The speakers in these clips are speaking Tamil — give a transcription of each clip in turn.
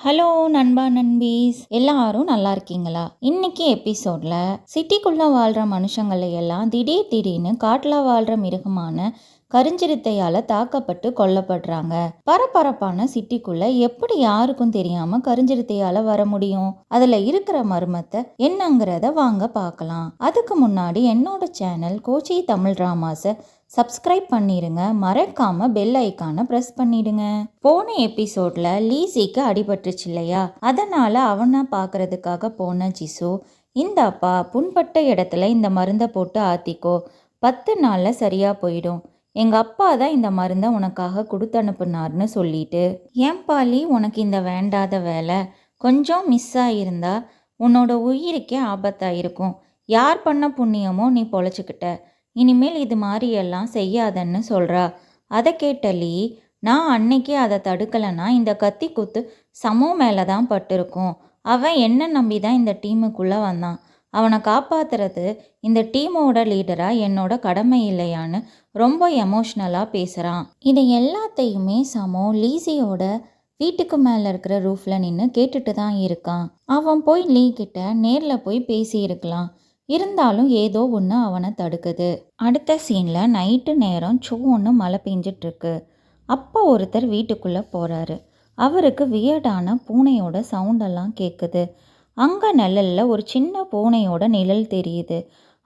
ஹலோ நண்பா நண்பீஸ், எல்லாரும் நல்லா இருக்கீங்களா? இன்னைக்கு எபிசோட்ல சிட்டிக்குள்ள வாழ்ற மனுஷங்களை எல்லாம் திடீர்னு காட்டுல வாழ்ற மிருகமான கருஞ்சிறுத்தையால தாக்கப்பட்டு கொல்லப்படுறாங்க. பரபரப்பான சிட்டிக்குள்ள எப்படி யாருக்கும் தெரியாம கருஞ்சிறுத்தையால வர முடியும்? அதுல இருக்கிற மர்மத்தை என்னங்கிறத வாங்க பார்க்கலாம். அதுக்கு முன்னாடி என்னோட சேனல் கோச்சி தமிழ் டிராமாஸை சப்ஸ்கிரைப் பண்ணிடுங்க. மறக்காம பெல் ஐக்கானை ப்ரெஸ் பண்ணிடுங்க. போன எபிசோட்ல லீசிக்கு அடிபட்டுருச்சு இல்லையா? அதனால அவனை பார்க்கறதுக்காக போன ஜிசு, இந்தாப்பா புண்பட்ட இடத்துல இந்த மருந்தை போட்டு ஆத்திக்கோ, 10 நாள்ல சரியா போயிடும். எங்க அப்பா தான் இந்த மருந்தை உனக்காக கொடுத்து அனுப்புனார்னு சொல்லிட்டு, ஏன் பாலி உனக்கு இந்த வேண்டாத வேலை? கொஞ்சம் மிஸ் ஆயிருந்தா உன்னோட உயிருக்கே ஆபத்தாயிருக்கும். யார் பண்ண புண்ணியமோ நீ பொழைச்சிக்கிட்ட. இனிமேல் இது மாதிரி எல்லாம் செய்யாதன்னு சொல்றா. அதை கேட்ட லீ, நான் அன்னைக்கு அதை தடுக்கலைன்னா இந்த கத்தி குத்து சமோ மேலே தான் பட்டிருக்கும். அவன் என்ன நம்பி தான் இந்த டீமுக்குள்ளே வந்தான். அவனை காப்பாத்துறது இந்த டீமோட லீடராக என்னோட கடமை இல்லையான்னு ரொம்ப எமோஷ்னலாக பேசுகிறான். இதை எல்லாத்தையுமே சமோ லீசியோட வீட்டுக்கு மேலே இருக்கிற ரூஃபில் நின்று கேட்டுட்டு தான் இருக்கான். அவன் போய் லீ கிட்ட நேரில் போய் பேசியிருக்கலாம். இருந்தாலும் ஏதோ ஒன்று அவனை தடுக்குது. அடுத்த சீனில் நைட்டு நேரம் சோன்னு மழை பெஞ்சிட்ருக்கு. அப்போ ஒருத்தர் வீட்டுக்குள்ளே போகிறாரு. அவருக்கு வியர்டான பூனையோட சவுண்டெல்லாம் கேட்குது. அங்கே நிழலில் ஒரு சின்ன பூனையோட நிழல் தெரியுது.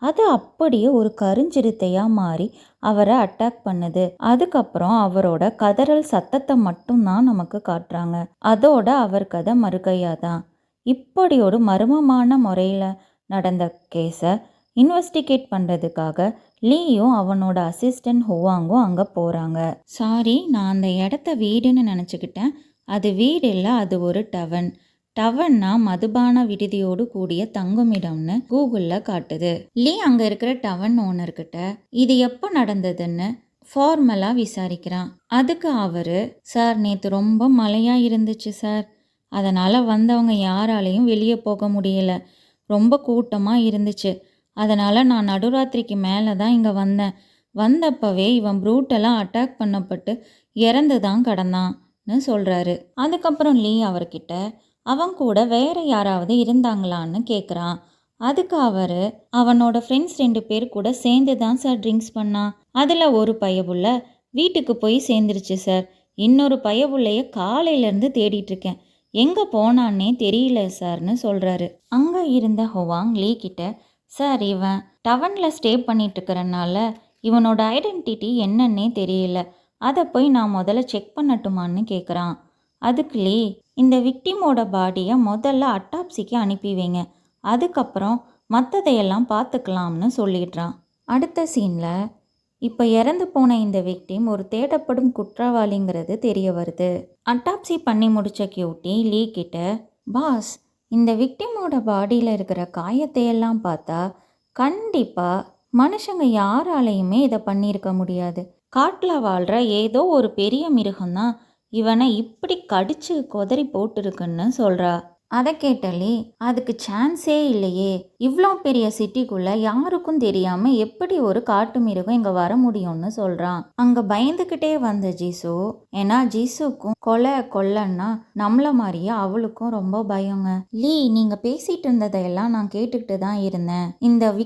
அது அப்படியே ஒரு கருஞ்சிறுத்தையாக மாறி அவரை அட்டாக் பண்ணுது. அதுக்கப்புறம் அவரோட கதறல் சத்தத்தை மட்டும்தான் நமக்கு காட்டுறாங்க. அதோட அவர் கதை மறுகையாதான். இப்படி ஒரு மர்மமான முறையில் நடந்த கேஸை இன்வெஸ்டிகேட் பண்ணுறதுக்காக லீயும் அவனோட அசிஸ்டன்ட் ஹுவாங்கும் அங்கே போகிறாங்க. சாரி, நான் அந்த இடத்த வீடுன்னு நினச்சிக்கிட்டேன். அது வீடு இல்லை, அது ஒரு டவன். டவன்னா மதுபான விடுதியோடு கூடிய தங்குமிடம்னு கூகுளில் காட்டுது. லீ அங்கே இருக்கிற டவன் ஓனர்கிட்ட இது எப்போ நடந்ததுன்னு ஃபார்மலாக விசாரிக்கிறான். அதுக்கு அவர், சார் நேற்று ரொம்ப மழையாக இருந்துச்சு சார், அதனால் வந்தவங்க யாராலையும் வெளியே போக முடியல, ரொம்ப கூட்டமாக இருந்துச்சு, அதனால் நான் நடுராத்திரிக்கு மேலே தான் இங்கே வந்தப்பவே இவன் ப்ரூட்டெல்லாம் அட்டாக் பண்ணப்பட்டு இறந்து தான் கிடந்தான்னு சொல்கிறாரு. அதுக்கப்புறம் லீ அவர்கிட்ட அவன் கூட வேற யாராவது இருந்தாங்களான்னு கேட்குறான். அதுக்கு அவர், அவனோட ஃப்ரெண்ட்ஸ் 2 பேர் கூட சேர்ந்து தான் சார் ட்ரிங்க்ஸ் பண்ணான். அதில் ஒரு பையபுள்ள வீட்டுக்கு போய் சேர்ந்துருச்சு சார். இன்னொரு பையபுள்ளைய காலையிலேருந்து தேடிட்டுருக்கேன், எங்கே போனான்னே தெரியல சார்னு சொல்கிறாரு. அங்கே இருந்த ஹுவாங் லீ கிட்ட, சார் இவன் டவனில் ஸ்டே பண்ணிட்டு இருக்கிறனால இவனோட ஐடென்டிட்டி என்னன்னே தெரியல, அதை போய் நான் முதல்ல செக் பண்ணட்டுமான்னு கேட்குறான். அதுக்கு லீ, இந்த விக்டிமோட பாடியை முதல்ல அட்டாப்சிக்கு அனுப்பி வைங்க, அதுக்கப்புறம் மற்றதையெல்லாம் பார்த்துக்கலாம்னு சொல்லிடுறான். அடுத்த சீனில் இப்போ இறந்து போன இந்த விக்டிம் ஒரு தேடப்படும் குற்றவாளிங்கிறது தெரிய வருது. அட்டாப்சி பண்ணி முடித்த கியூட்டி லீ கிட்ட, பாஸ் இந்த விக்டிமோட பாடியில் இருக்கிற காயத்தையெல்லாம் பார்த்தா கண்டிப்பாக மனுஷங்க யாராலையுமே இதை பண்ணியிருக்க முடியாது. காட்டில் வாழ்கிற ஏதோ ஒரு பெரிய மிருகம்தான் இவனை இப்படி கடிச்சு கொதறி போட்டிருக்குன்னு சொல்கிறா. அதை கேட்டலே, அதுக்கு சான்ஸே இல்லையே, இவ்வளோ பெரிய சிட்டிக்குள்ள யாருக்கும் தெரியாம எப்படி ஒரு காட்டு மிருகம் இங்க வர முடியும்னு சொல்றான். அங்க பயந்துக்கிட்டே வந்த ஜிசு, ஏன்னா ஜிசுக்கும் கொல்லன்னா நம்மள மாதிரியே அவளுக்கும் ரொம்ப பயங்க. லீ, நீங்க பேசிட்டு இருந்ததையெல்லாம் நான் கேட்டுக்கிட்டு தான் இருந்தேன்.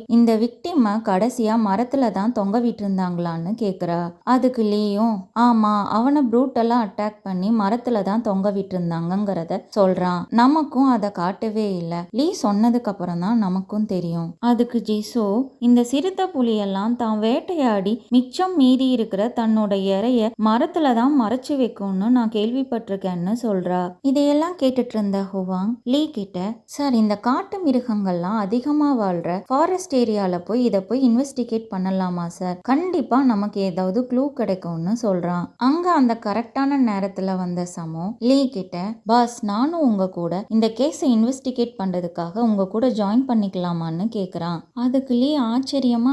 இந்த விக்டிம கடைசியா மரத்துல தான் தொங்க விட்டு இருந்தாங்களான்னு கேக்குறா. அதுக்கு லீயும், ஆமா, அவனை ப்ரூட்டெல்லாம் அட்டாக் பண்ணி மரத்துல தான் தொங்க விட்டு இருந்தாங்கிறத சொல்றான். நமக்கு அதை காட்டவே இல்லை. லீ சொன்னதுக்கு அப்புறம் தான் நமக்கும் தெரியும். அதுக்கு ஜிசு, இந்த சிறுத்தை புலியெல்லாம் தான் வேட்டையாடி மிச்சம் மீதி இருக்கிற தன்னோட இறைய மரத்துல தான் மறைச்சு வைக்கும்னு நான் கேள்விப்பட்டிருக்கேன்னு சொல்றா. இதையெல்லாம் கேட்டுட்டு இருந்த ஹுவாங் லீ கிட்ட, சார் இந்த காட்டு மிருகங்கள்லாம் அதிகமா வாழ்ற ஃபாரஸ்ட் ஏரியால போய் இதை போய் இன்வெஸ்டிகேட் பண்ணலாமா சார்? கண்டிப்பா நமக்கு ஏதாவது க்ளூ கிடைக்கும்னு சொல்றான். அங்க அந்த கரெக்டான நேரத்துல வந்த சமோ லீ கிட்ட, பாஸ் நானும் உங்க கூட இந்த கேஸை இன்வெஸ்டிகேட் பண்ணுறதுக்காக உங்கள் கூட ஜாயின் பண்ணிக்கலாமான்னு கேட்குறான். அதுக்கு லீ ஆச்சரியமா,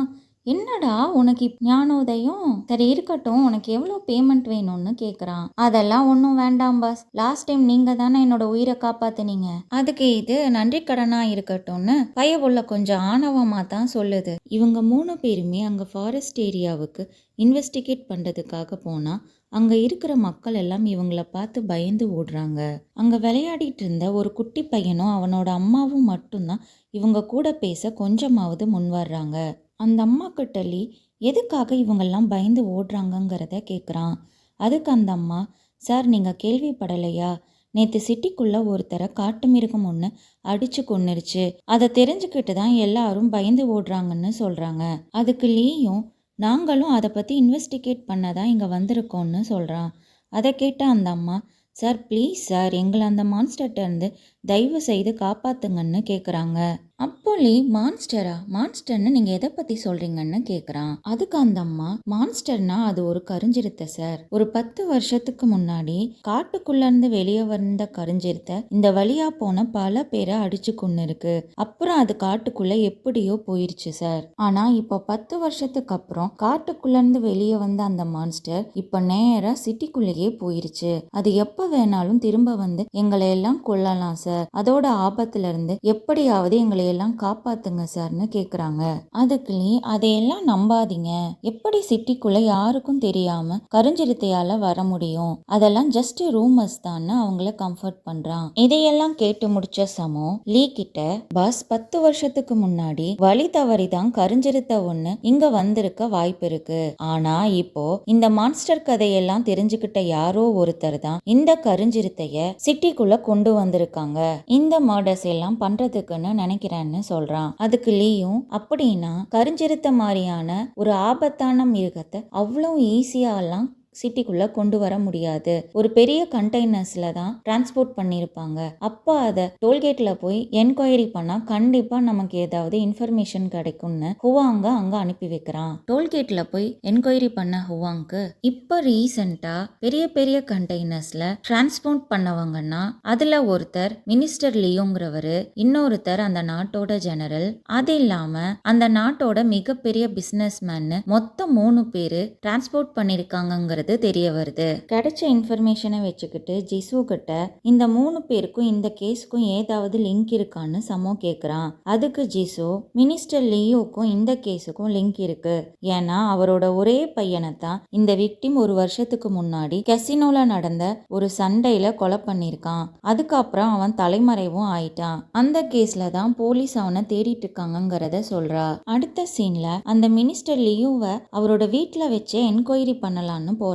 என்னடா உனக்கு ஞானோதயம், சரி இருக்கட்டும், உனக்கு எவ்வளோ பேமெண்ட் வேணும்னு கேட்குறான். அதெல்லாம் ஒன்றும் வேண்டாம் பாஸ், லாஸ்ட் டைம் நீங்கள் தானே என்னோட உயிரை காப்பாற்றினீங்க, அதுக்கு இது நன்றி கடனாக இருக்கட்டும்னு பையபுள்ள கொஞ்சம் ஆணவமாக தான் சொல்லுது. இவங்க 3 பேருமே அங்கே ஃபாரஸ்ட் ஏரியாவுக்கு இன்வெஸ்டிகேட் பண்ணுறதுக்காக போனால் அங்க இருக்கிற மக்கள் எல்லாம் இவங்கள பார்த்து பயந்து ஓடுறாங்க. அங்க விளையாடிட்டு இருந்த ஒரு குட்டி பையனும் அவனோட அம்மாவும் மட்டும்தான் இவங்க கூட பேச கொஞ்சமாவது முன் வர்றாங்க. அந்த அம்மா கிட்ட லீ எதுக்காக இவங்கெல்லாம் பயந்து ஓடுறாங்கங்கிறத கேட்குறான். அதுக்கு அந்த அம்மா, சார் நீங்க கேள்விப்படலையா, நேத்து சிட்டிக்குள்ள ஒருத்தரை காட்டு மிருகம் ஒன்று அடிச்சு கொன்னுருச்சு, அதை தெரிஞ்சுக்கிட்டு தான் எல்லாரும் பயந்து ஓடுறாங்கன்னு சொல்றாங்க. அதுக்கு லீயும், நாங்களும் அதை பற்றி இன்வெஸ்டிகேட் பண்ண தான் இங்கே வந்திருக்கோம்னு சொல்கிறான். அதை கேட்ட அந்த அம்மா, சார் ப்ளீஸ் சார் எங்களை அந்த மான்ஸ்டர்கிட்ட இருந்து தயவு செய்து காப்பாத்துங்கன்னு கேட்குறாங்க. அப்போ லீ, மான்ஸ்டர்னு நீங்கள் எதை பற்றி சொல்கிறீங்கன்னு கேட்குறான். அதுக்கு அந்த அம்மா, மான்ஸ்டர்னா அது ஒரு கருஞ்சிருத்தை சார். ஒரு 10 வருஷத்துக்கு முன்னாடி காட்டுக்குள்ளேருந்து வெளியே வந்த கருஞ்சிருத்தை இந்த வழியாக போன பல பேரை அடிச்சு கொண்டு இருக்கு. அப்புறம் அது காட்டுக்குள்ளே எப்படியோ போயிருச்சு சார். ஆனால் இப்போ 10 வருஷத்துக்கு அப்புறம் காட்டுக்குள்ளேருந்து வெளியே வந்த அந்த மான்ஸ்டர் இப்போ நேராக சிட்டிக்குள்ளேயே போயிருச்சு. அது எப்போ வேணாலும் திரும்ப வந்து எங்களை எல்லாம் கொல்லலாம் சார். அதோட ஆபத்துல இருந்து எப்படியாவது எங்களை எல்லாம் காப்பாத்துங்க சார்னு கேக்குறாங்க. அதுக்கு லீ, அதையெல்லாம் நம்பாதீங்க, எப்படி சிட்டிக்குள்ள யாருக்கும் தெரியாம கருஞ்சிருத்தையால வர முடியும், அதெல்லாம் ஜஸ்ட் ரூமர்ஸ் தான் அவங்கள கம்ஃபர்ட் பண்றான். இதையெல்லாம் கேட்டு முடிச்ச சமோ லீ கிட்ட, பாஸ் 10 வருஷத்துக்கு முன்னாடி வழி தவறிதான் கருஞ்சிருத்தை ஒண்ணு இங்க வந்திருக்க வாய்ப்பு இருக்கு. ஆனா இப்போ இந்த மான்ஸ்டர் கதையெல்லாம் தெரிஞ்சுக்கிட்ட யாரோ ஒருத்தர் தான் இந்த கருஞ்சிருத்தைய சிட்டிக்குள்ள கொண்டு வந்திருக்காங்க, இந்த மர்டர்ஸ் எல்லாம் பண்றதுக்குன்னு நினைக்கிறேன்னு சொல்றான். அதுக்கு லீயும், அப்படின்னா கருஞ்சிருத்த மாதிரியான ஒரு ஆபத்தான மிருகத்தை அவ்வளோ ஈஸியாலாம் சிட்டிக்குள்ள கொண்டு வர முடியாது, ஒரு பெரிய கண்டெய்னர்ஸ்ல தான் டிரான்ஸ்போர்ட் பண்ணியிருப்பாங்க. அப்போ அதை டோல்கேட்ல போய் என்கொயரி பண்ணா கண்டிப்பா நமக்கு ஏதாவது இன்ஃபர்மேஷன் கிடைக்கும்னு ஹுவாங்க அங்க அனுப்பி வைக்கிறான். டோல்கேட்ல போய் என்கொயரி பண்ண ஹுவாங்க்கு இப்ப ரீசெண்டா பெரிய பெரிய கண்டெய்னர்ஸ்ல டிரான்ஸ்போர்ட் பண்ணவங்கன்னா அதுல ஒருத்தர் மினிஸ்டர் லியோங்கிறவரு, இன்னொருத்தர் அந்த நாட்டோட ஜெனரல், அது இல்லாம அந்த நாட்டோட மிகப்பெரிய பிசினஸ் மேன், மொத்தம் 3 பேரு டிரான்ஸ்போர்ட் பண்ணிருக்காங்க தெரிய வருது. கிடைச்ச இன்ஃபர்மேஷனை வச்சுக்கிட்டு ஜிசு கிட்ட இந்த 3 பேருக்கும் இந்த கேஸுக்கும் ஏதாவது லிங்க் இருக்கான்னு சமோ கேக்குறான். அதுக்கு ஜிசு, மினிஸ்டர் லியோக்கும் இந்த கேஸுக்கும் லிங்க் இருக்கு, ஏன்னா அவரோட ஒரே பையனை தான் இந்த விக்டிம் ஒரு வருஷத்துக்கு முன்னாடி கசினோல நடந்த ஒரு சண்டையில கொலை பண்ணிருக்கான். அதுக்கப்புறம் அவன் தலைமறைவும் ஆயிட்டான். அந்த கேஸ்ல தான் போலீஸ் அவனை தேடிட்டு இருக்காங்கிறத சொல்றா. அடுத்த சீன்ல அந்த மினிஸ்டர் லியோவை அவரோட வீட்டுல வச்சே என்கொயரி பண்ணலான்னு போறாங்க.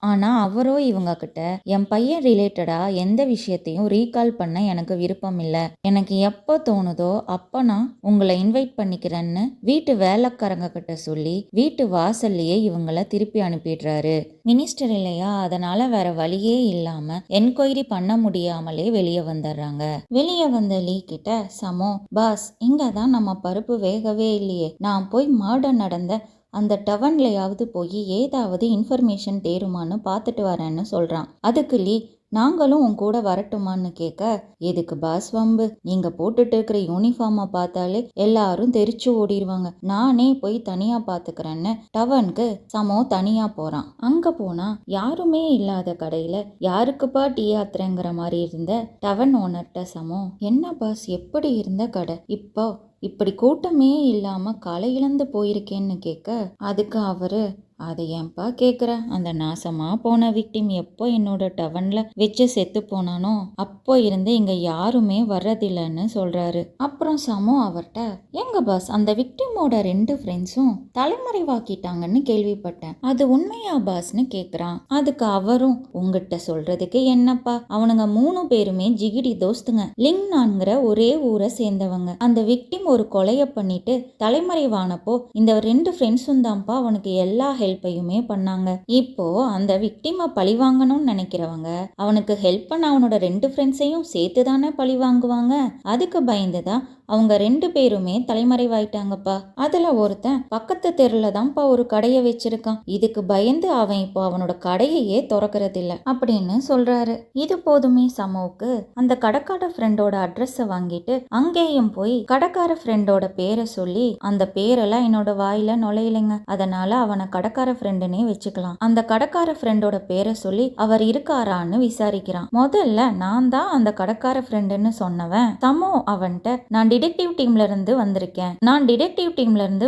ஆனா அவரோ இவங்க கிட்ட, என் பையன் ரிலேட்டடா எந்த விஷயத்தையும் ரீகால் பண்ண எனக்கு விருப்பம் இல்ல, எனக்கு எப்போ தோணுதோ அப்ப நான் உங்களை இன்வைட் பண்ணிக்கிறேன்னு வீட்டு வேலைக்காரங்க கிட்ட சொல்லி வீட்டு வாசல்லையே இவங்கள திருப்பி அனுப்பிடுறாரு. மினிஸ்டர் இல்லையா, அதனால வேற வழியே இல்லாம என்கொயரி பண்ண முடியாமலே வெளியே வந்துடுறாங்க. வெளியே வந்த லீ கிட்ட சமோ, பாஸ் இங்க தான் நம்ம பருப்பு வேகவே இல்லையே, நான் போய் மர்டர் நடந்த அந்த டவன்லையாவது போய் ஏதாவது இன்ஃபர்மேஷன் தேருமான்னு பார்த்துட்டு வரேன்னு சொல்கிறான். அதுக்கு லீ, நாங்களும் உன் கூட வரட்டுமான்னு கேட்க, எதுக்கு பாஸ் வம்பு, நீங்க போட்டுட்டு இருக்கிற யூனிஃபார்மை பார்த்தாலே எல்லாரும் தெரிச்சு ஓடிடுவாங்க, நானே போய் தனியா பாத்துக்கிறேன்னு டவனுக்கு சமோ தனியா போறான். அங்க போனா யாருமே இல்லாத கடையில யாருக்குப்பா டீ ஆத்துறங்கிற மாதிரி இருந்த டவன் ஓனர்கிட்ட சமோ, என்ன பாஸ் எப்படி இருந்த கடை, இப்போ இப்படி கூட்டமே இல்லாம களை இழந்து போயிருக்கேன்னு கேட்க, அதுக்கு அவரு, அதை ஏன்பா கேட்குற, அந்த நாசமா போன விக்டிம் எப்போ என்னோட டவன்ல வச்சு செத்து போனானோ அப்போ இருந்து இங்க யாருமே வர்றதில்லைன்னு சொல்றாரு. அப்புறம் சமோ அவர்கிட்ட, எங்க பாஸ் அந்த விக்டிமோட 2 ஃப்ரெண்ட்ஸும் தலைமறைவாக்கிட்டாங்கன்னு கேள்விப்பட்டேன், அது உண்மையா பாஸ்ன்னு கேக்குறான். அதுக்கு அவரும், உங்ககிட்ட சொல்றதுக்கு என்னப்பா, அவனுங்க 3 பேருமே ஜிகிடி தோஸ்துங்க, லிங்னான்ங்கிற ஒரே ஊரை சேர்ந்தவங்க. அந்த விக்டிம் ஒரு கொலையை பண்ணிட்டு தலைமறைவானப்போ இந்த 2 ஃப்ரெண்ட்ஸும் தான்ப்பா அவனுக்கு எல்லா ஹெல்ப்பையுமே பண்ணாங்க. இப்போ அந்த விக்டிமை பழி வாங்கணும்னு நினைக்கிறவங்க அவனுக்கு ஹெல்ப் பண்ண அவனோட 2 ஃப்ரெண்ட்ஸையும் சேர்த்து தானே பழி வாங்குவாங்க. அதுக்கு பயந்துதான் அவங்க 2 பேருமே தலைமறைவாயிட்டாங்கப்பா. அதுல ஒருத்தன் பக்கத்து தெருல தான்ப்பா ஒரு கடையை வச்சிருக்கான், இதுக்கு பயந்து அவன் இப்போ அவனோட கடையையே திறக்கிறது இல்ல அப்படின்னு சொல்றாரு. இது போதுமே சமோவுக்கு அந்த கடைக்கார ஃப்ரெண்டோட அட்ரஸை வாங்கிட்டு அங்கேயும் போய் கடைக்கார ஃப்ரெண்டோட பேரை சொல்லி, அந்த பேரெல்லாம் என்னோட வாயில நுழையலைங்க, அதனால அவனை கடைக்கார ஃப்ரெண்டுனே வச்சுக்கலாம். அந்த கடைக்கார ஃப்ரெண்டோட பேரை சொல்லி அவர் இருக்காரான்னு விசாரிக்கிறான். முதல்ல நான் தான் அந்த கடைக்கார ஃப்ரெண்டுன்னு சொன்னவன் சமோ அவன்கிட்ட, நான் டிடெக்டிவ் டீம்ல இருந்து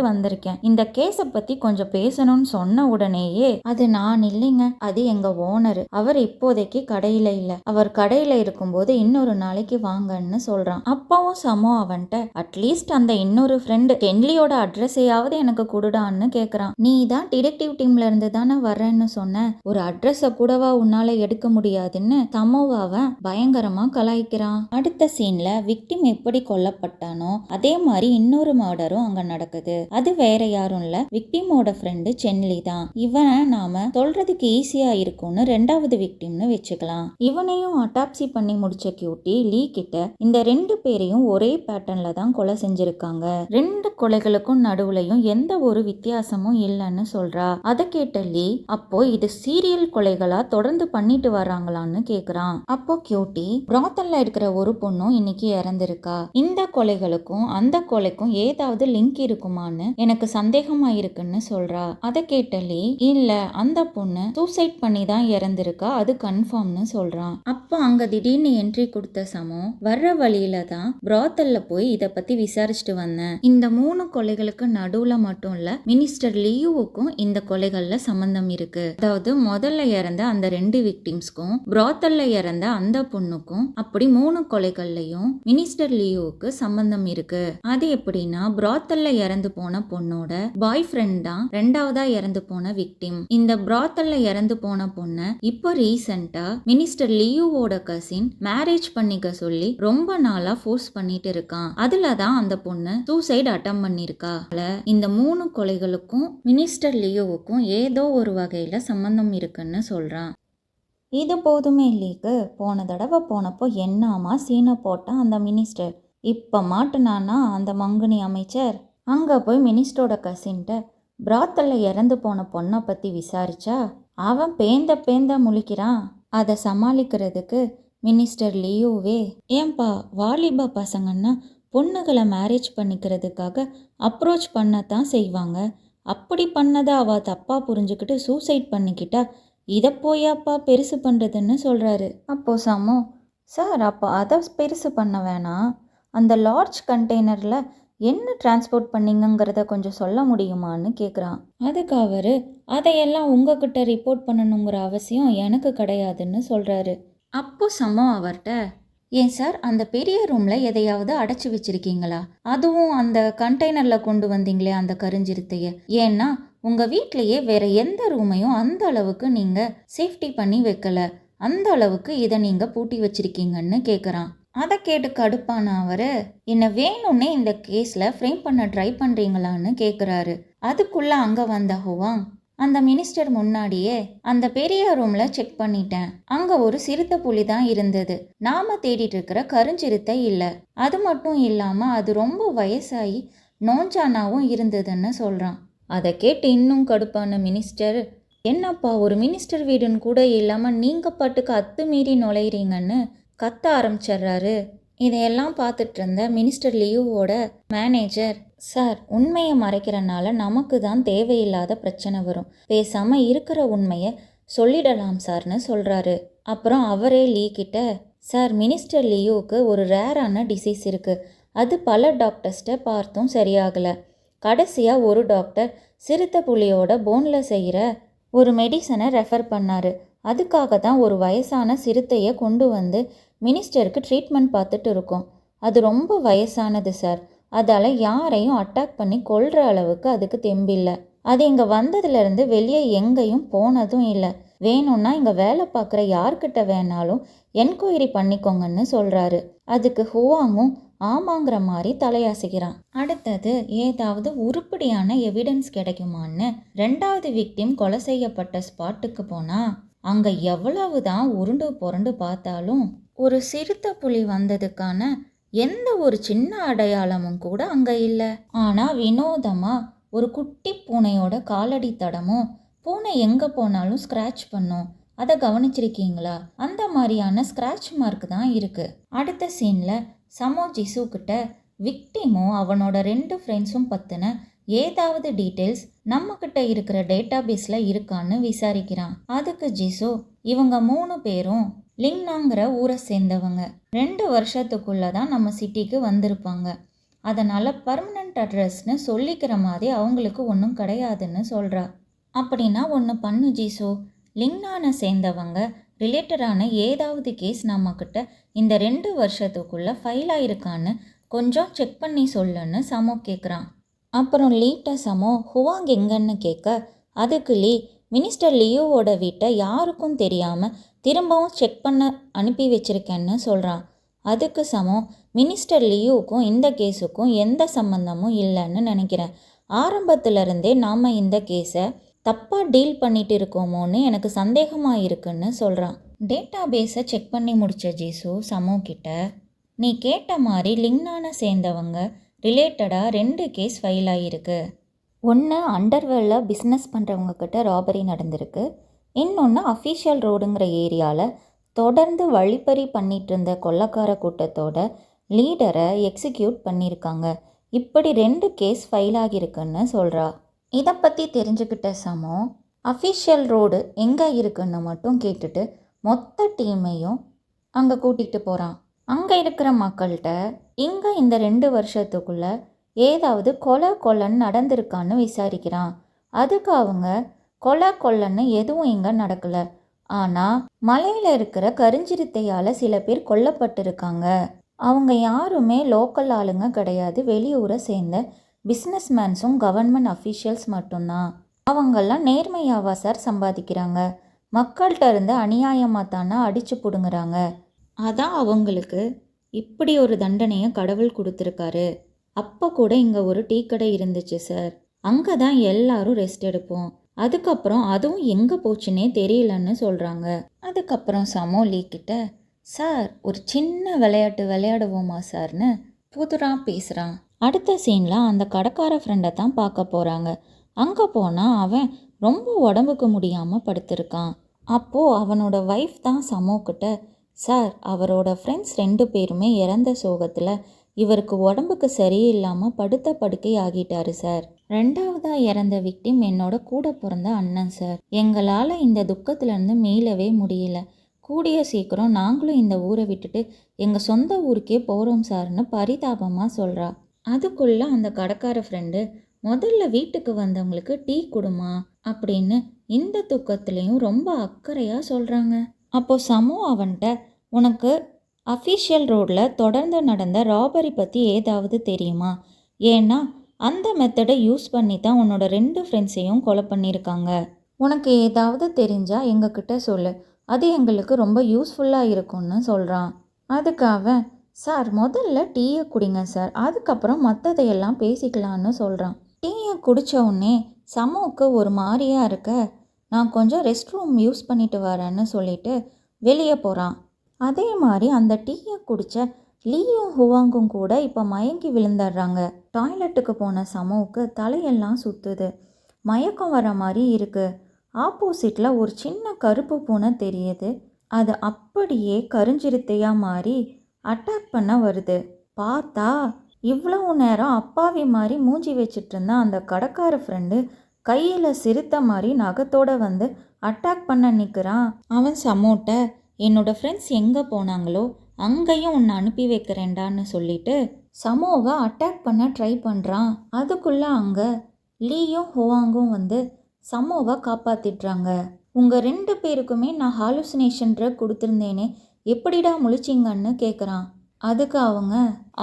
வந்திருக்கேன், இந்த கேஸ பத்தி கொஞ்சம் பேசணும்னு சொன்ன உடனேயே, அது நான் இல்லைங்க, அது எங்க ஓனர், அவர் இப்போதைக்கு கடையில இல்ல, அவர் கடையில இருக்கும்போது இன்னொரு நாளைக்கு வாங்கன்னு சொல்றான். அப்பவும் சமோ அவன்கிட்ட, அட்லீஸ்ட் அந்த இன்னொரு ஃப்ரெண்டு கென்லியோட அட்ரஸையாவது எனக்கு கொடுடான்னு கேக்குறான். நீ தான் டிடெக்டிவ் டீம்ல இருந்து தானே வர்றேன்னு சொன்ன, ஒரு அட்ரஸ கூடவா உன்னால எடுக்க முடியாதுன்னு சமோவாவை பயங்கரமா கலாய்க்கிறான். அடுத்த சீன்ல விக்டிம் எப்படி கொல்லப்பட்டானோ அதே மாதிரி இன்னொரு மர்டரும் அங்க நடக்குது. அது வேற யாரும் இல்ல, விக்டிமோட ஃப்ரெண்டு சென்லி தான். இவனை நாம சொல்றதுக்கு ஈஸியா இருக்கும்னு ரெண்டாவது விக்டிம்னு வச்சுக்கலாம். இவனையும் அட்டாப்சி பண்ணி முடிச்ச கியூட்டி லீ கிட்ட இந்த 2 பேரையும் ஒரே பேட்டர்ன்ல தான் கொலை செஞ்சிருக்காங்க, 2 கொலைகளுக்கும் நடுவுலையும் எந்த ஒரு வித்தியாசமும் இல்லைன்னு சொல்றா. அதை கேட்ட லீ, அப்போ இது சீரியல் கொலைகளா தொடர்ந்து பண்ணிட்டு வர்றாங்களான்னு கேக்குறான். அப்போ கியூட்டி, பிராத்தல்ல இருக்கிற ஒரு பொண்ணும் இன்னைக்கு இறந்திருக்கா, இந்த கொலைகளுக்கும் அந்த கொலைக்கும் ஏதாவது லிங்க் இருக்குமான்னு எனக்கு சந்தேகமா இருக்குன்னு சொல்றா. அதை கேட்ட லீ, இல்ல அந்த பொண்ணு சூசைட் பண்ணி தான் இறந்திருக்கா, அது கன்ஃபார்ம்னு சொல்றான். அப்போ அங்க திடீர்னு என்ட்ரி கொடுத்த சமோ, வர்ற வழியில தான் பிராத்தல்ல போய் இத பத்தி விசாரிச்சுட்டு வந்தேன், இந்த 3 கொலைகளுக்கு நடுவுல மட்டும் இல்ல மினிஸ்டர் லியூவுக்கும் இந்த கொலைகள்ல சம்பந்தம் இருக்கு, அதாவது முதல்ல இறந்த அந்த 2 விக்டிம்ஸ்க்கும் பிராத்தல்ல இறந்த அந்த பொண்ணுக்கும், அப்படி 3 கொலைகள்லயும் மினிஸ்டர் லியூவுக்கு சம்பந்தம் இருக்கு. அது எப்படின்னா, பிராத்தல்ல இறந்து போன பொண்ணோட பாய் ஃப்ரெண்ட் தான் 2வதா இறந்து போன விக்டிம். இந்த பிராத்தல்ல இறந்து போன பொண்ணை இப்போ ரீசெண்டா மினிஸ்டர் லியூவோட கசின் மேரேஜ் பண்ணிக்க சொல்லி ரொம்ப நாளா ஃபோர்ஸ் பண்ணிட்டு இருக்கான். அதுலதான் அந்த பொண்ணு சூசைட் அட்டம் பண்ணிருக்கா. இந்த 3 கொலைகளுக்கும் மினிஸ்டர் லியோவுக்கும் ஏதோ ஒரு வகையில சம்பந்தம் இருக்குன்னு சொல்றான். இது போதுமே லீக்கு, போன தடவை போனப்போ என்னமா சீனை போட்டான் அந்த மினிஸ்டர், இப்ப மாட்டுனானா அந்த மங்குனி அமைச்சர். அங்க போய் மினிஸ்டரோட கசின்ட்ட பிராத்தல்ல இறந்து போன பொண்ணை பத்தி விசாரிச்சா அவன் பேந்த முழிக்கிறான். அதை சமாளிக்கிறதுக்கு மினிஸ்டர் லியோவே, ஏன்பா வாலிபா பசங்கன்னா பொண்ணுகளை மேரேஜ் பண்ணிக்கிறதுக்காக அப்ரோச் பண்ணத்தான் செய்வாங்க, அப்படி பண்ணதை அவ தப்பா புரிஞ்சுக்கிட்டு சூசைட் பண்ணிக்கிட்டா இதை போயாப்பா பெருசு பண்ணுறதுன்னு சொல்கிறாரு. அப்போ சமோ, சார் அப்போ அதை பெருசு பண்ண வேணாம், அந்த லார்ஜ் கண்டெய்னரில் என்ன டிரான்ஸ்போர்ட் பண்ணீங்கிறத கொஞ்சம் சொல்ல முடியுமான்னு கேட்குறான். அதுக்கு அவர், அதையெல்லாம் உங்ககிட்ட ரிப்போர்ட் பண்ணணுங்கிற அவசியம் எனக்கு கிடையாதுன்னு சொல்கிறாரு. அப்போ சமோ அவர்கிட்ட, ஏன் சார் அந்த பெரிய ரூமில் எதையாவது அடைச்சி வச்சிருக்கீங்களா, அதுவும் அந்த கண்டெய்னரில் கொண்டு வந்தீங்களே அந்த கருஞ்சிருத்தைய, ஏன்னா உங்கள் வீட்லேயே வேற எந்த ரூமையும் அந்த அளவுக்கு நீங்கள் சேஃப்டி பண்ணி வைக்கல, அந்த அளவுக்கு இதை நீங்கள் பூட்டி வச்சிருக்கீங்கன்னு கேட்குறான். அதை கேட்டு கடுப்பான அவர், என்னை வேணும்னே இந்த கேஸில் ஃப்ரேம் பண்ண ட்ரை பண்ணுறீங்களான்னு கேட்குறாரு. அதுக்குள்ளே அங்கே வந்த ஹுவாங், அந்த மினிஸ்டர் முன்னாடியே அந்த பெரிய ரூம்ல செக் பண்ணிட்டேன், அங்க ஒரு சிறுத்தை புலி தான் இருந்தது, நாம தேடிட்டு இருக்கிற கருஞ்சிறுத்தை இல்ல, அது மட்டும் இல்லாம அது ரொம்ப வயசாகி நோஞ்சானாவும் இருந்ததுன்னு சொல்றான். அதை கேட்டு இன்னும் கடுப்பான மினிஸ்டர், என்னப்பா ஒரு மினிஸ்டர் வீடுன்னு கூட இல்லாம நீங்க பாட்டுக்கு அத்துமீறி நுழையிறீங்கன்னு கத்த ஆரம்பிச்சிடுறாரு. இதையெல்லாம் பார்த்துட்டு இருந்த மினிஸ்டர் லியூவோட மேனேஜர், சார் உண்மையை மறைக்கிறனால நமக்கு தான் தேவையில்லாத பிரச்சனை வரும், பேசாம இருக்கிற உண்மையை சொல்லிடலாம் சார்னு சொல்றாரு. அப்புறம் அவரே லீ கிட்ட, சார் மினிஸ்டர் லியூவுக்கு ஒரு ரேரான டிசீஸ் இருக்குது, அது பல டாக்டர்ஸ்ட்டை பார்த்தும் சரியாகலை, கடைசியாக ஒரு டாக்டர் சிறுத்தை புலியோட போனில் செய்கிற ஒரு மெடிசனை ரெஃபர் பண்ணார், அதுக்காக தான் ஒரு வயசான சிறுத்தையை கொண்டு வந்து மினிஸ்டருக்கு ட்ரீட்மெண்ட் பார்த்துட்டு இருக்கோம், அது ரொம்ப வயசானது சார், அதால் யாரையும் அட்டாக் பண்ணி கொல்ற அளவுக்கு அதுக்கு தெம்பில்லை, அது இங்கே வந்ததுலேருந்து வெளியே எங்கேயும் போனதும் இல்லை, வேணும்னா இங்கே வேலை பார்க்குற யார்கிட்ட வேணாலும் என்கொயரி பண்ணிக்கோங்கன்னு சொல்கிறாரு. அதுக்கு ஹுவாங்கும் ஆமாங்கிற மாதிரி தலையாசிக்கிறான். அடுத்தது ஏதாவது உருப்படியான எவிடன்ஸ் கிடைக்குமான்னு 2வது விக்டிம் கொலை செய்யப்பட்ட ஸ்பாட்டுக்கு போனால் அங்கே எவ்வளவு தான் உருண்டு புரண்டு பார்த்தாலும் ஒரு சிறுத்தை புலி வந்ததுக்கான எந்த ஒரு சின்ன அடையாளமும் கூட அங்கே இல்லை. ஆனால் வினோதமாக ஒரு குட்டி பூனையோட காலடி தடமும் பூனை எங்கே போனாலும் ஸ்க்ராட்ச் பண்ணும், அதை கவனிச்சிருக்கீங்களா, அந்த மாதிரியான ஸ்க்ராட்ச் மார்க் தான் இருக்குது. அடுத்த சீனில் சமோ ஜிசு கிட்ட, விக்டிமும் அவனோட 2 ஃப்ரெண்ட்ஸும் பற்றின ஏதாவது டீட்டெயில்ஸ் நம்மக்கிட்ட இருக்கிற டேட்டாபேஸில் இருக்கான்னு விசாரிக்கிறான். அதுக்கு ஜிசோ, இவங்க 3 பேரும் லிங்னாங்கிற ஊரை சேர்ந்தவங்க, 2 வருஷத்துக்குள்ளே தான் நம்ம சிட்டிக்கு வந்திருப்பாங்க. அதனால் பர்மனண்ட் அட்ரஸ்னு சொல்லிக்கிற மாதிரி அவங்களுக்கு ஒன்றும் கிடையாதுன்னு சொல்கிறா. அப்படின்னா ஒன்று பண்ணு ஜிசோ, லிங்னானை சேர்ந்தவங்க ரிலேட்டடான ஏதாவது கேஸ் நம்மக்கிட்ட இந்த 2 வருஷத்துக்குள்ளே ஃபைல் ஆயிருக்கான்னு கொஞ்சம் செக் பண்ணி சொல்லுன்னு சமோ கேட்குறான். அப்புறம் லீட்ட சமோ ஹுவாங் எங்கன்னு கேட்க, அதுக்கு லீ மினிஸ்டர் லியோவோட வீட்டை யாருக்கும் தெரியாமல் திரும்பவும் செக் பண்ண அனுப்பி வச்சிருக்கேன்னு சொல்கிறான். அதுக்கு சமோ, மினிஸ்டர் லியோவுக்கும் இந்த கேஸுக்கும் எந்த சம்மந்தமும் இல்லைன்னு நினைக்கிறேன். ஆரம்பத்திலருந்தே நாம் இந்த கேஸை தப்பாக டீல் பண்ணிட்டு இருக்கோமோன்னு எனக்கு சந்தேகமாக இருக்குன்னு சொல்கிறான். டேட்டா பேஸை செக் பண்ணி முடித்த ஜீசு சமோ கிட்ட, நீ கேட்ட மாதிரி லிங்னானை சேர்ந்தவங்க ரிலேட்டடாக 2 கேஸ் ஃபைல் ஆகியிருக்கு. ஒன்று அண்டர்வேர்ல்டில் பிஸ்னஸ் பண்ணுறவங்க கிட்ட ராபரி நடந்திருக்கு, இன்னொன்று அஃபீஷியல் ரோடுங்கிற ஏரியாவில் தொடர்ந்து வழிப்பறி பண்ணிகிட்டு இருந்த கொள்ளக்கார கூட்டத்தோட லீடரை எக்ஸிக்யூட் பண்ணியிருக்காங்க. இப்படி 2 கேஸ் ஃபைல் ஆகியிருக்குன்னு சொல்கிறா. இதை பற்றி தெரிஞ்சுக்கிட்ட சமோ, அஃபீஷியல் ரோடு எங்கே இருக்குன்னு மட்டும் கேட்டுட்டு மொத்த டீமையும் அங்கே கூட்டிகிட்டு போகிறான். அங்கே இருக்கிற மக்கள்கிட்ட இங்கே இந்த 2 வருஷத்துக்குள்ளே ஏதாவது கொலைன்னு நடந்திருக்கான்னு விசாரிக்கிறான். அதுக்கு அவங்க கொலைன்னு எதுவும் இங்கே நடக்கலை, ஆனால் மலையில் இருக்கிற கருஞ்சிறுத்தையால் சில பேர் கொல்லப்பட்டிருக்காங்க. அவங்க யாருமே லோக்கல் ஆளுங்க கிடையாது, வெளியூரை சேர்ந்த பிஸ்னஸ் மேன்ஸும் கவர்மெண்ட் அஃபீஷியல்ஸ் மட்டும்தான். அவங்கெல்லாம் நேர்மையாவா சார் சம்பாதிக்கிறாங்க, மக்கள்கிட்ட இருந்து அநியாயமாக தானே அடித்து பிடுங்குறாங்க. அதான் அவங்களுக்கு இப்படி ஒரு தண்டனையை கடவுள் கொடுத்துருக்காரு. அப்போ கூட இங்கே ஒரு டீ கடை இருந்துச்சு சார், அங்கே தான் எல்லாரும் ரெஸ்ட் எடுப்போம். அதுக்கப்புறம் அதுவும் எங்கே போச்சுன்னே தெரியலன்னு சொல்கிறாங்க. அதுக்கப்புறம் சமோ லீ கிட்ட, சார் ஒரு சின்ன விளையாட்டு விளையாடுவோமா சார்னு புதுராக பேசுகிறான். அடுத்த சீனில் அந்த கடைக்கார ஃப்ரெண்டை தான் பார்க்க போகிறாங்க. அங்கே போனால் அவன் ரொம்ப உடம்புக்கு முடியாமல் படுத்திருக்கான். அப்போது அவனோட ஒய்ஃப் தான் சமோக்கிட்ட, சார் அவரோட ஃப்ரெண்ட்ஸ் 2 பேருமே இறந்த சோகத்தில் இவருக்கு உடம்புக்கு சரியில்லாமல் படுத்த படுக்கை ஆகிட்டாரு சார். 2ஆவதாக இறந்த விக்டிம் என்னோட கூட பிறந்த அண்ணன் சார். எங்களால் இந்த துக்கத்துலேருந்து மீளவே முடியல. கூடிய சீக்கிரம் நாங்களும் இந்த ஊரை விட்டுட்டு எங்கள் சொந்த ஊருக்கே போகிறோம் சார்னு பரிதாபமாக சொல்கிறா. அதுக்குள்ளே அந்த கடைக்கார ஃப்ரெண்டு, முதல்ல வீட்டுக்கு வந்தவங்களுக்கு டீ கொடுமா அப்படின்னு இந்த துக்கத்துலேயும் ரொம்ப அக்கறையாக சொல்கிறாங்க. அப்போது சமோ அவன்கிட்ட, உனக்கு அஃபீஷியல் ரோடில் தொடர்ந்து நடந்த ராபரி பற்றி ஏதாவது தெரியுமா? ஏன்னா அந்த மெத்தடை யூஸ் பண்ணி தான் உன்னோட 2 ஃப்ரெண்ட்ஸையும் கொலை பண்ணியிருக்காங்க. உனக்கு ஏதாவது தெரிஞ்சால் எங்ககிட்ட சொல்லு, அது எங்களுக்கு ரொம்ப யூஸ்ஃபுல்லாக இருக்கும்னு சொல்கிறான். அதுக்கு அவன், சார் முதல்ல டீயை குடிங்க சார், அதுக்கப்புறம் மற்றதையெல்லாம் பேசிக்கலான்னு சொல்கிறான். டீயை குடித்த உடனே சமோவுக்கு ஒரு மாதிரியாக இருக்க, நான் கொஞ்சம் ரெஸ்ட் ரூம் யூஸ் பண்ணிட்டு வரேன்னு சொல்லிட்டு வெளியே போகிறான். அதே மாதிரி அந்த டீயை குடித்த லீயும் ஹுவாங்கும் கூட இப்போ மயங்கி விழுந்துடுறாங்க. டாய்லெட்டுக்கு போன சமோவுக்கு தலையெல்லாம் சுற்றுது, மயக்கம் வர மாதிரி இருக்குது. ஆப்போசிட்டில் ஒரு சின்ன கருப்பு பூனை தெரியுது. அது அப்படியே கருஞ்சிறுத்தையாக மாறி அட்டாக் பண்ண வருது. பார்த்தா இவ்வளவு நேரம் அப்பாவி மாதிரி மூஞ்சி வச்சிட்டு இருந்த அந்த கடைக்கார ஃப்ரெண்டு கையில் சிறுத்தை மாதிரி நகத்தோடு வந்து அட்டாக் பண்ண நிற்கிறான். அவன் சமோட்ட, என்னோட ஃப்ரெண்ட்ஸ் எங்கே போனாங்களோ அங்கேயும் உன்னை அனுப்பி வைக்கிறேன்டான்னு சொல்லிட்டு சமோவை அட்டாக் பண்ண ட்ரை பண்ணுறான். அதுக்குள்ளே அங்கே லீயும் ஹுவாங்கும் வந்து சமோவை காப்பாற்றிடுறாங்க. உங்கள் 2 பேருக்குமே நான் ஹாலுசினேஷன் ட்ரக் கொடுத்துருந்தேனே, எப்படிடா முழிச்சிங்கன்னு கேட்குறான். அதுக்கு அவங்க,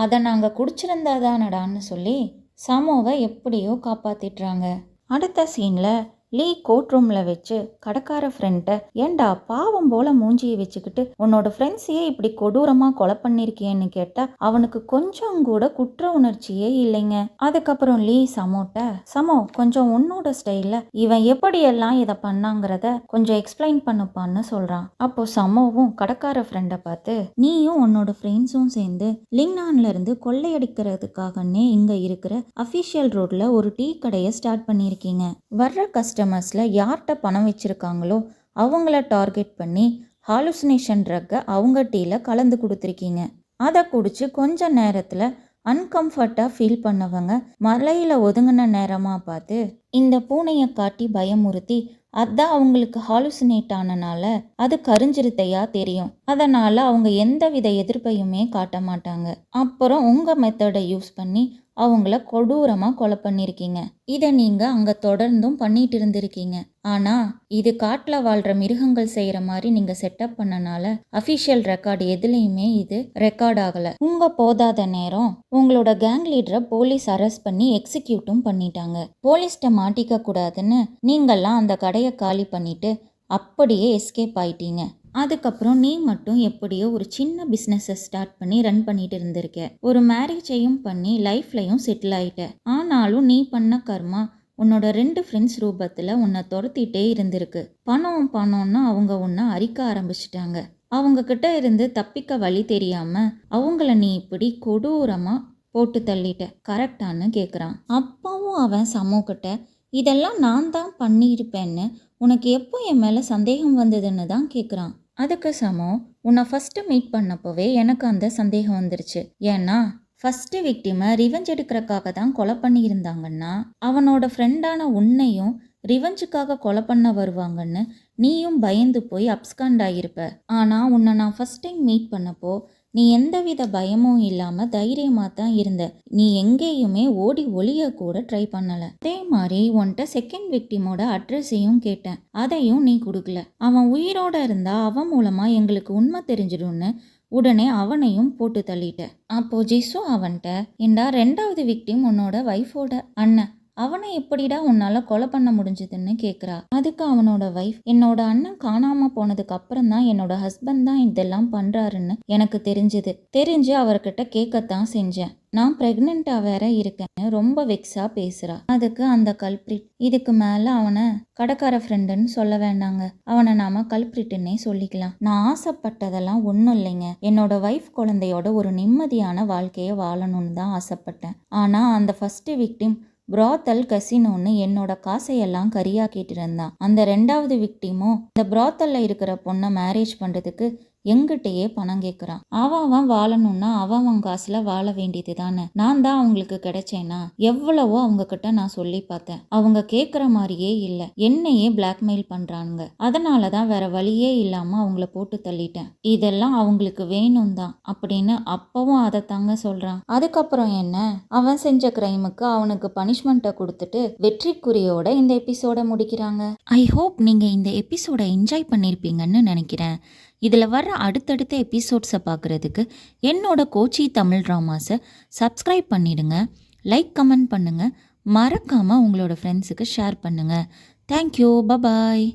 அதை நாங்கள் குடிச்சிருந்தாதானடான்னு சொல்லி சமோவை எப்படியோ காப்பாற்றிடுறாங்க. அடுத்த சீனில் லீ கோர்ட் ரூமில் வச்சு கடைக்கார ஃப்ரெண்ட்டை, ஏண்டா பாவம் போல் மூஞ்சியை வச்சுக்கிட்டு உன்னோட ஃப்ரெண்ட்ஸையே இப்படி கொடூரமாக கொலை பண்ணியிருக்கியேன்னு கேட்டால் அவனுக்கு கொஞ்சம் கூட குற்ற உணர்ச்சியே இல்லைங்க. அதுக்கப்புறம் லீ சமோட்ட, சமோ கொஞ்சம் உன்னோட ஸ்டைலில் இவன் எப்படியெல்லாம் இதை பண்ணாங்கிறத கொஞ்சம் எக்ஸ்பிளைன் பண்ணுப்பான்னு சொல்கிறான். அப்போ சமோவும் கடைக்கார ஃப்ரெண்டை பார்த்து, நீயும் உன்னோட ஃப்ரெண்ட்ஸும் சேர்ந்து லிங்னான்லேருந்து கொள்ளையடிக்கிறதுக்காகன்னே இங்கே இருக்கிற அஃபீஷியல் ரோட்டில் ஒரு டீ கடையை ஸ்டார்ட் பண்ணியிருக்கீங்க. வர்ற கஸ்டமர்ஸில் யார்கிட்ட பணம் வச்சுருக்காங்களோ அவங்கள டார்கெட் பண்ணி ஹாலுசினேஷன் ட்ரக்கை அவங்க டீயில் கலந்து கொடுத்துருக்கீங்க. அதை குடித்து கொஞ்ச நேரத்தில் அன்கம்ஃபர்ட்டாக ஃபீல் பண்ணவங்க மலையில் ஒதுங்கின நேரமாக பார்த்து இந்த பூனையை காட்டி பயமுறுத்தி அதான் அவங்களுக்கு ஹாலுசினேட் ஆனனால அது கருஞ்சிருத்தையா தெரியும். அதனால அவங்க எந்தவித எதிர்ப்பையுமே காட்ட மாட்டாங்க. அப்புறம் உங்கள் மெத்தடை யூஸ் பண்ணி அவங்கள கொடூரமாக கொலை பண்ணியிருக்கீங்க. இதை நீங்கள் அங்கே தொடர்ந்தும் பண்ணிட்டு இருந்திருக்கீங்க. ஆனால் இது காட்டில் வாழ்கிற மிருகங்கள் செய்கிற மாதிரி நீங்கள் செட்டப் பண்ணனால அஃபிஷியல் ரெக்கார்டு எதுலேயுமே இது ரெக்கார்ட் ஆகலை. உங்கள் போதாத நேரம் உங்களோட கேங் லீடரை போலீஸ் அரெஸ்ட் பண்ணி எக்ஸிக்யூட்டும் பண்ணிட்டாங்க. போலீஸ்கிட்ட மாட்டிக்க கூடாதுன்னு நீங்கள்லாம் அந்த கடையை காலி பண்ணிட்டு அப்படியே எஸ்கேப் ஆயிட்டீங்க. அதுக்கப்புறம் நீ மட்டும் எப்படியோ ஒரு சின்ன பிஸ்னஸை ஸ்டார்ட் பண்ணி ரன் பண்ணிட்டு இருந்திருக்க. ஒரு மேரேஜையும் பண்ணி லைஃப்லையும் செட்டில் ஆயிட்ட. ஆனாலும் நீ பண்ண கர்மா உன்னோட 2 ஃப்ரெண்ட்ஸ் ரூபத்தில் உன்னை துரத்திட்டே இருந்திருக்கு. பணம்னு அவங்க உன்னை அரிக்க ஆரம்பிச்சிட்டாங்க. அவங்க கிட்ட இருந்து தப்பிக்க வழி தெரியாம அவங்கள நீ இப்படி கொடூரமா போட்டு தள்ளிட்ட. கரெக்டான்னு கேட்குறான். அப்பாவும் அவன் சமூகிட்ட இதெல்லாம் நான் தான் பண்ணியிருப்பேன்னு உனக்கு எப்போ என் மேலே சந்தேகம் வந்ததுன்னு தான் கேட்குறான். அதுக்கு சமோ உன்னை ஃபஸ்ட்டு மீட் பண்ணப்போவே எனக்கு அந்த சந்தேகம் வந்துருச்சு. ஏன்னா ஃபஸ்ட்டு விக்டிமை ரிவெஞ்ச் எடுக்கிறக்காக தான் கொலை பண்ணியிருந்தாங்கன்னா அவனோட ஃப்ரெண்டான உன்னையும் ரிவெஞ்சுக்காக கொலை பண்ண வருவாங்கன்னு நீயும் பயந்து போய் அப்ஸ்காண்ட் ஆகியிருப்ப. ஆனால் உன்னை நான் ஃபஸ்ட் டைம் மீட் பண்ணப்போ நீ எந்தவித பயமும் இல்லாமல் தைரியமாக தான் இருந்த. நீ எங்கேயுமே ஓடி ஒளிய கூட ட்ரை பண்ணலை. அதே மாதிரி உன்கிட்ட செகண்ட் விக்டிமோட அட்ரஸையும் கேட்டேன். அதையும் நீ கொடுக்கல. அவன் உயிரோட இருந்தா அவன் மூலமாக எங்களுக்கு உண்மை தெரிஞ்சிடும்னு உடனே அவனையும் போட்டு தள்ளிட்ட. அப்போ ஜிசு அவன்கிட்ட ஏண்டா 2வது விக்டிம் உன்னோட வைஃபோட அண்ணன், அவனை எப்படிடா உன்னால கொலை பண்ண முடிஞ்சதுன்னு கேட்குறா. அதுக்கு அவனோட வைஃப் என்னோட அண்ணன் காணாம போனதுக்கு அப்புறம் தான் என்னோட ஹஸ்பண்ட் தான் இதெல்லாம் பண்றாருன்னு எனக்கு தெரிஞ்சு அவர்கிட்ட கேட்கத்தான் செஞ்சேன். நான் பிரெக்னெண்டா வேற இருக்கேன்னு ரொம்ப வெக்ஸா பேசுறா. அதுக்கு அந்த கல்பிரிட் இதுக்கு மேல அவனை கடைக்கார ஃப்ரெண்டுன்னு சொல்ல வேண்டாங்க, அவனை நாம கல்பிரிட்டுன்னே சொல்லிக்கலாம். நான் ஆசைப்பட்டதெல்லாம் ஒன்றும் இல்லைங்க. என்னோட வைஃப் குழந்தையோட ஒரு நிம்மதியான வாழ்க்கையை வாழணும்னு தான் ஆசைப்பட்டேன். ஆனா அந்த ஃபர்ஸ்ட் விக்டிம் பிராத்தல் கசினோன்னு என்னோட காசையெல்லாம் கரியாக்கிட்டு இருந்தான். அந்த 2வது விக்டிமும் இந்த பிராத்தல்ல இருக்கிற பொண்ணை மேரேஜ் பண்றதுக்கு எங்கிட்டயே பணம் கேட்குறான். அவன் வாழணும்னா அவன் காசுல வாழ வேண்டியது தானே. நான் தான் அவங்களுக்கு கிடைச்சேன்னா எவ்வளவோ அவங்க கிட்ட நான் சொல்லி பார்த்தேன். அவங்க கேட்குற மாதிரியே இல்லை, என்னையே பிளாக்மெயில் பண்றானுங்க. அதனால தான் வேற வழியே இல்லாம அவங்கள போட்டு தள்ளிட்டேன். இதெல்லாம் அவங்களுக்கு வேணும் தான் அப்படின்னு அப்பவும் அதை தாங்க சொல்றான். அதுக்கப்புறம் என்ன, அவன் செஞ்ச கிரைமுக்கு அவனுக்கு பனிஷ்மெண்ட்டை கொடுத்துட்டு வெற்றிக்குறியோட இந்த எபிசோட முடிக்கிறாங்க. ஐ ஹோப் நீங்க இந்த எபிசோட என்ஜாய் பண்ணியிருப்பீங்கன்னு நினைக்கிறேன். இதில் வர்ற அடுத்தடுத்த எபிசோட்ஸை பார்க்குறதுக்கு என்னோட கோச்சி தமிழ் ட்ராமாஸை சப்ஸ்கிரைப் பண்ணிடுங்க, லைக் கமெண்ட் பண்ணுங்கள், மறக்காமல் உங்களோட ஃப்ரெண்ட்ஸுக்கு ஷேர் பண்ணுங்கள். Thank you, bye bye.